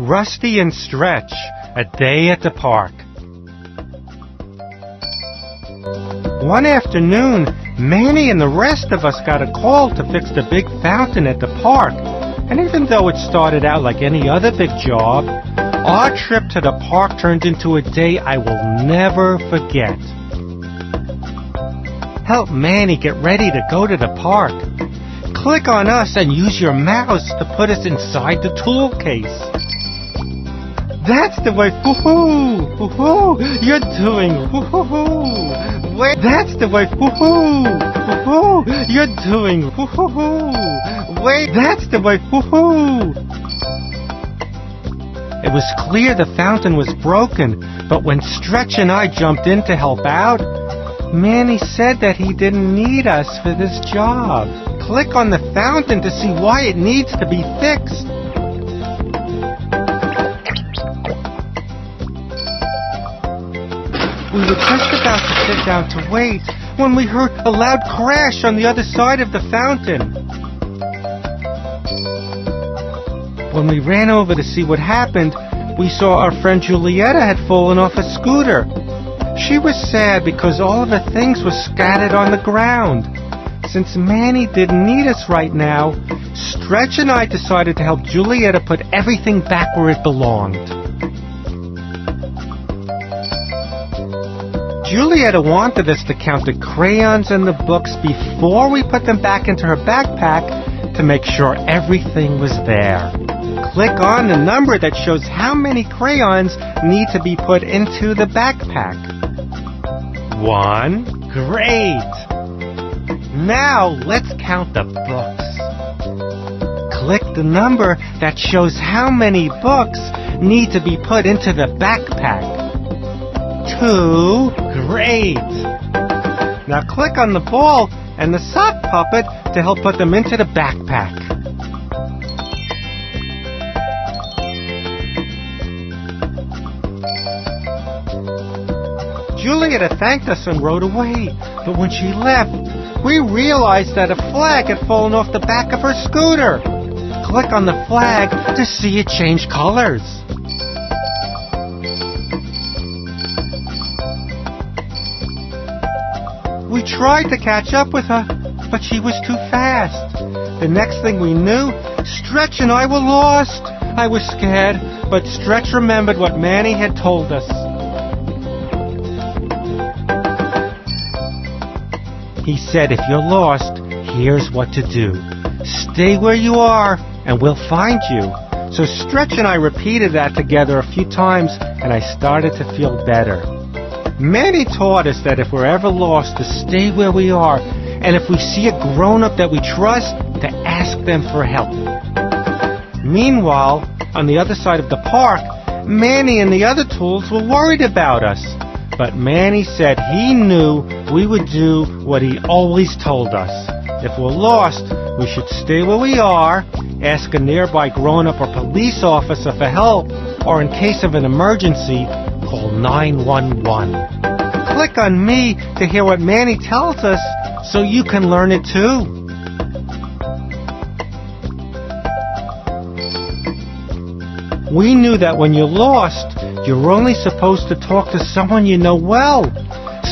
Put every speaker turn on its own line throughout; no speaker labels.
Rusty and Stretch, a day at the park. One afternoon, Manny and the rest of us got a call to fix the big fountain at the park. And even though it started out like any other big job, our trip to the park turned into a day I will never forget. Help Manny get ready to go to the park. Click on us and use your mouse to put us inside the tool case. That's the way, woohoo, woohoo, you're doing, woohoo. Wait, that's the way, woohoo, woohoo, you're doing, woohoo. Wait, that's the way, woohoo. It was clear the fountain was broken, but when Stretch and I jumped in to help out, Manny said that he didn't need us for this job. Click on the fountain to see why it needs to be fixed. We were just about to sit down to wait when we heard a loud crash on the other side of the fountain. When we ran over to see what happened, we saw our friend Julietta had fallen off a scooter. She was sad because all of her things were scattered on the ground. Since Manny didn't need us right now, Stretch and I decided to help Julietta put everything back where it belonged. Julietta wanted us to count the crayons and the books before we put them back into her backpack to make sure everything was there. Click on the number that shows how many crayons need to be put into the backpack. 1. Great! Now let's count the books. Click the number that shows how many books need to be put into the backpack. 2. Great! Now click on the ball and the sock puppet to help put them into the backpack. Julietta thanked us and rode away, but when she left, we realized that a flag had fallen off the back of her scooter. Click on the flag to see it change colors. We tried to catch up with her, but she was too fast. The next thing we knew, Stretch and I were lost. I was scared, but Stretch remembered what Manny had told us. He said, if you're lost, here's what to do. Stay where you are, and we'll find you. So Stretch and I repeated that together a few times, and I started to feel better. Manny taught us that if we're ever lost, to stay where we are, and if we see a grown-up that we trust, to ask them for help. Meanwhile, on the other side of the park, Manny and the other tools were worried about us. But Manny said he knew we would do what he always told us. If we're lost, we should stay where we are, ask a nearby grown-up or police officer for help, or in case of an emergency, call 911. Click on me to hear what Manny tells us so you can learn it too. We knew that when you're lost, you're only supposed to talk to someone you know well.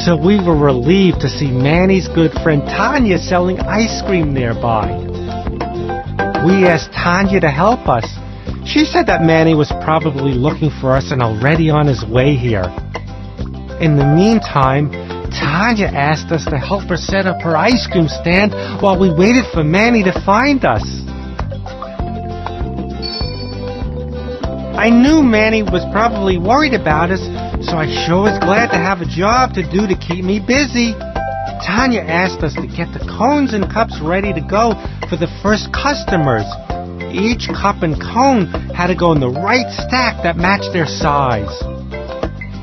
So we were relieved to see Manny's good friend Tanya selling ice cream nearby. We asked Tanya to help us. She said that Manny was probably looking for us and already on his way here. In the meantime, Tanya asked us to help her set up her ice cream stand while we waited for Manny to find us. I knew Manny was probably worried about us, so I sure was glad to have a job to do to keep me busy. Tanya asked us to get the cones and cups ready to go for the first customers. Each cup and cone had to go in the right stack that matched their size.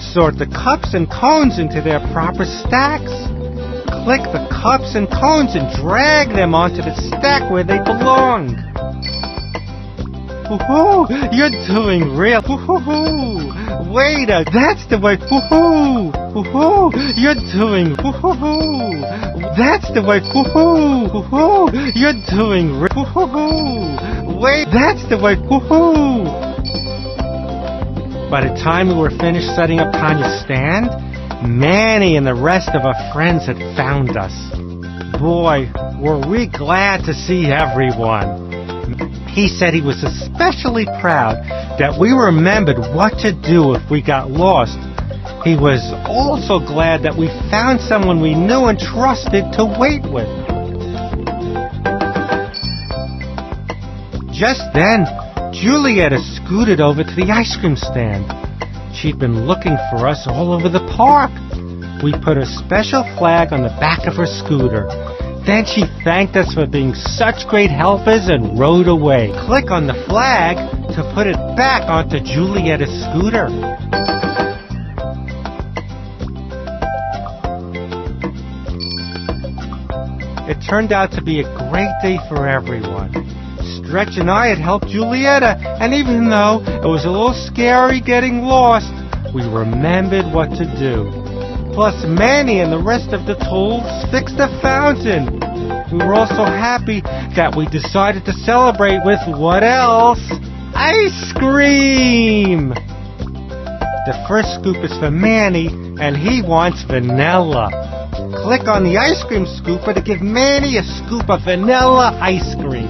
Sort the cups and cones into their proper stacks. Click the cups and cones and drag them onto the stack where they belong. Woohoo! You're doing real. Woohoo! Wait a, that's the way. Woohoo! Woohoo! You're doing. Woohoo! That's the way. Woohoo! Woohoo! You're doing real. Woohoo! Wait, that's the way. Woohoo! By the time we were finished setting up Tanya's stand, Manny and the rest of our friends had found us. Boy, were we glad to see everyone. He said he was especially proud that we remembered what to do if we got lost. He was also glad that we found someone we knew and trusted to wait with. Just then, Julietta scooted over to the ice cream stand. She'd been looking for us all over the park. We put a special flag on the back of her scooter. Then she thanked us for being such great helpers and rode away. Click on the flag to put it back onto Julietta's scooter. It turned out to be a great day for everyone. Stretch and I had helped Julietta, and even though it was a little scary getting lost, we remembered what to do. Plus, Manny and the rest of the tools fixed the fountain. We were also happy that we decided to celebrate with what else? Ice cream! The first scoop is for Manny, and he wants vanilla. Click on the ice cream scooper to give Manny a scoop of vanilla ice cream.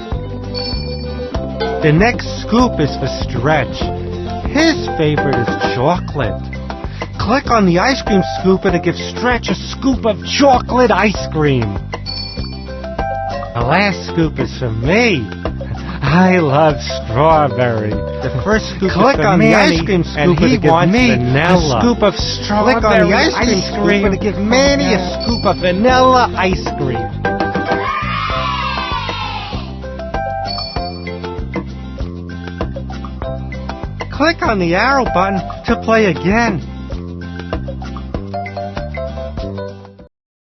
The next scoop is for Stretch. His favorite is chocolate. Click on the ice cream scooper to give Stretch a scoop of chocolate ice cream. The last scoop is for me. I love strawberry. The first scoop
Click
is for
on the
Manny,
ice cream
and
scooper
he
to give
wants
me
vanilla.
a scoop of strawberry
Click on the ice cream scooper to give Manny a scoop of vanilla ice cream. Click on the arrow button to play again.